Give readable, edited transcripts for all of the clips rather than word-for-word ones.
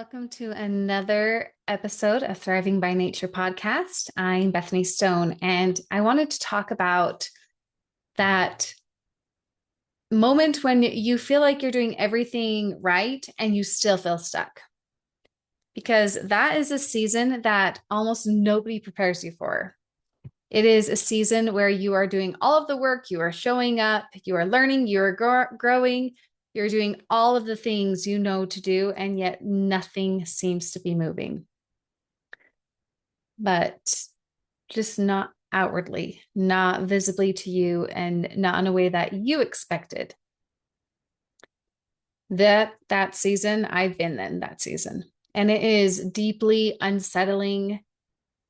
Welcome to another episode of Thriving by Nature podcast. I'm Bethany Stone, and I wanted to talk about that moment when you feel like you're doing everything right and you still feel stuck. Because that is a season that almost nobody prepares you for. It is a season where you are doing all of the work, you are showing up, you are learning, you are growing, you're doing all of the things you know to do, and yet nothing seems to be moving. But just not outwardly, not visibly to you, and not in a way that you expected. That season, I've been in that season. And it is deeply unsettling,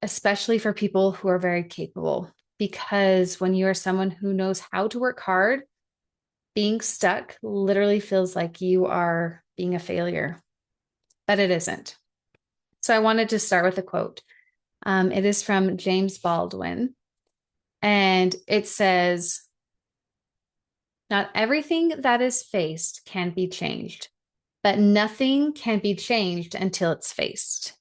especially for people who are very capable. Because when you are someone who knows how to work hard, being stuck literally feels like you are being a failure, but it isn't. So I wanted to start with a quote. It is from James Baldwin, and it says, "Not everything that is faced can be changed, but nothing can be changed until it's faced."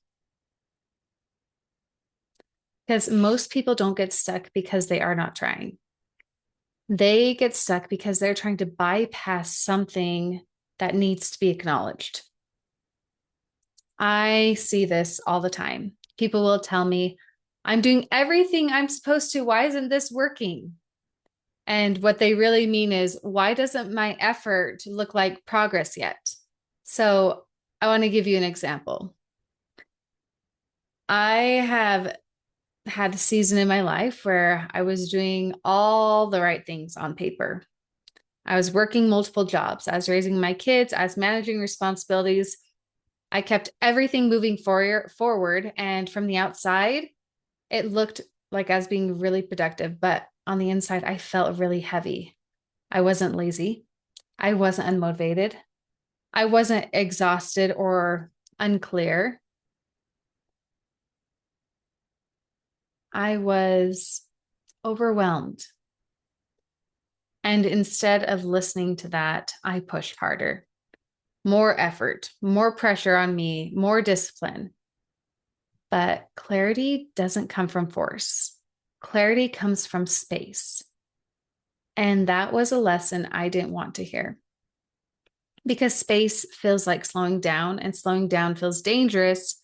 Because most people don't get stuck because they are not trying. They get stuck because they're trying to bypass something that needs to be acknowledged. I see this all the time. People will tell me, "I'm doing everything I'm supposed to. Why isn't this working?" And what they really mean is, why doesn't my effort look like progress yet? So I want to give you an example. I have had a season in my life where I was doing all the right things on paper. I was working multiple jobs. I was raising my kids. I was managing responsibilities. I kept everything moving forward. And from the outside, it looked like I was being really productive. But on the inside, I felt really heavy. I wasn't lazy. I wasn't unmotivated. I wasn't exhausted or unclear. I was overwhelmed. And instead of listening to that, I pushed harder. More effort, more pressure on me, more discipline. But clarity doesn't come from force. Clarity comes from space. And that was a lesson I didn't want to hear. Because space feels like slowing down, and slowing down feels dangerous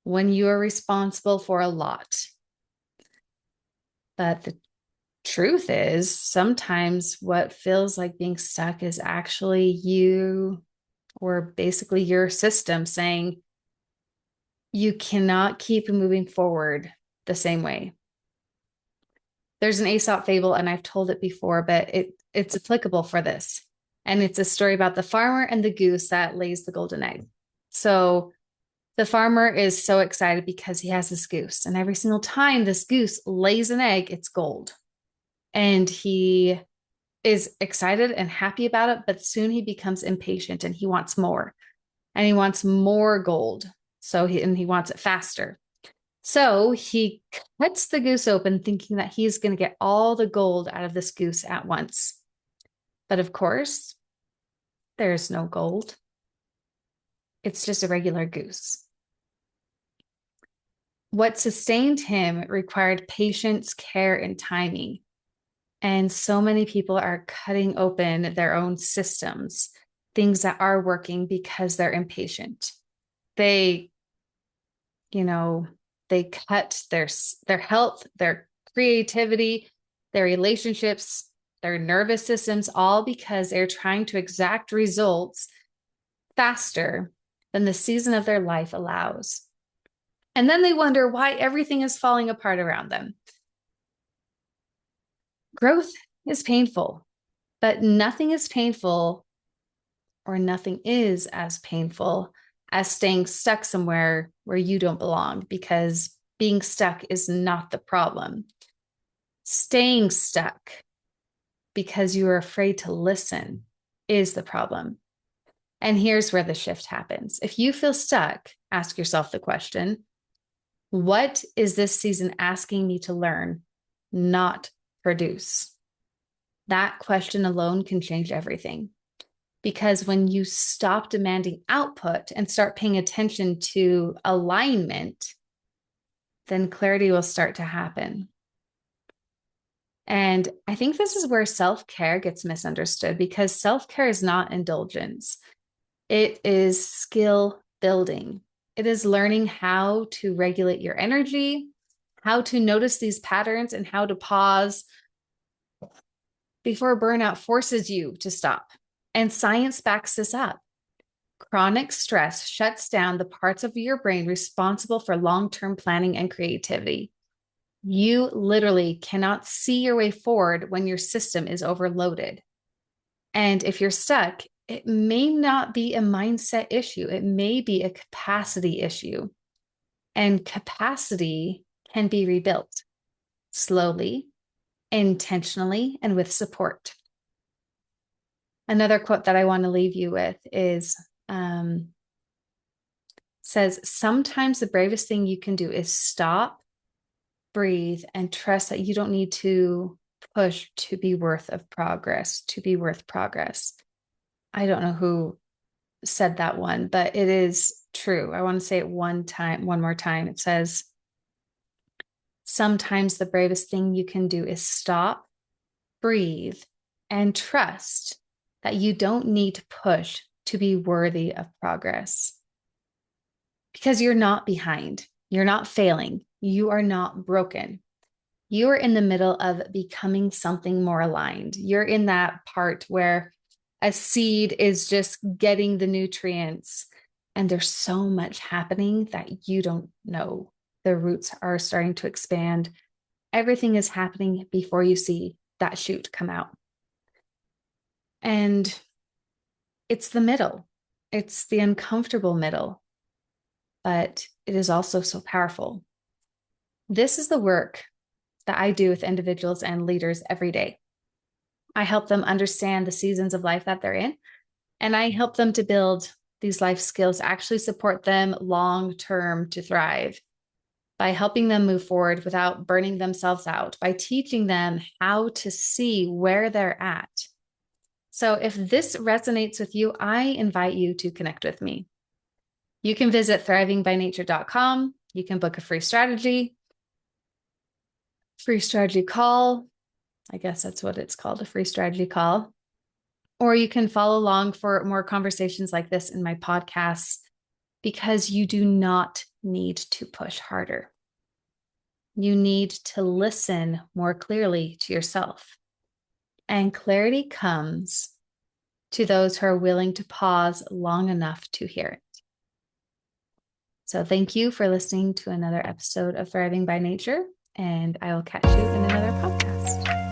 when you are responsible for a lot. But the truth is, sometimes what feels like being stuck is actually you, or basically your system, saying you cannot keep moving forward the same way. There's an Aesop fable, and I've told it before, but it's applicable for this. And it's a story about the farmer and the goose that lays the golden egg. So the farmer is so excited because he has this goose, and every single time this goose lays an egg, it's gold. And he is excited and happy about it, but soon he becomes impatient and he wants more, and he wants more gold. So he wants it faster. So he cuts the goose open, thinking that he's going to get all the gold out of this goose at once. But of course, there's no gold. It's just a regular goose. What sustained him required patience, care, and timing. And so many people are cutting open their own systems, things that are working, because they're impatient. They, they cut their health, their creativity, their relationships, their nervous systems, all because they're trying to exact results faster than the season of their life allows. And then they wonder why everything is falling apart around them. Growth is painful, but nothing is painful, or nothing is as painful as staying stuck somewhere where you don't belong, because being stuck is not the problem. Staying stuck because you are afraid to listen is the problem. And here's where the shift happens. If you feel stuck, ask yourself the question, what is this season asking me to learn, not produce? That question alone can change everything. Because when you stop demanding output and start paying attention to alignment, then clarity will start to happen. And I think this is where self-care gets misunderstood, because self-care is not indulgence. It is skill building. It is learning how to regulate your energy, how to notice these patterns, and how to pause before burnout forces you to stop. And science backs this up. Chronic stress shuts down the parts of your brain responsible for long-term planning and creativity. You literally cannot see your way forward when your system is overloaded. And if you're stuck, it may not be a mindset issue. It may be a capacity issue. And capacity can be rebuilt slowly, intentionally, and with support. Another quote that I want to leave you with is, says, sometimes the bravest thing you can do is stop, breathe, and trust that you don't need to push to be worth progress. I don't know who said that one, but it is true. I want to say it one more time. It says, sometimes the bravest thing you can do is stop, breathe, and trust that you don't need to push to be worthy of progress. Because you're not behind, you're not failing, you are not broken. You are in the middle of becoming something more aligned. You're in that part where a seed is just getting the nutrients, and there's so much happening that you don't know. The roots are starting to expand. Everything is happening before you see that shoot come out. And it's the middle. It's the uncomfortable middle, but it is also so powerful. This is the work that I do with individuals and leaders every day. I help them understand the seasons of life that they're in, and I help them to build these life skills to actually support them long-term to thrive, by helping them move forward without burning themselves out, by teaching them how to see where they're at. So if this resonates with you, I invite you to connect with me. You can visit thrivingbynature.com. You can book a free strategy call. I guess that's what it's called, a free strategy call. Or you can follow along for more conversations like this in my podcasts, because you do not need to push harder. You need to listen more clearly to yourself. And clarity comes to those who are willing to pause long enough to hear it. So thank you for listening to another episode of Thriving by Nature, and I will catch you in another podcast.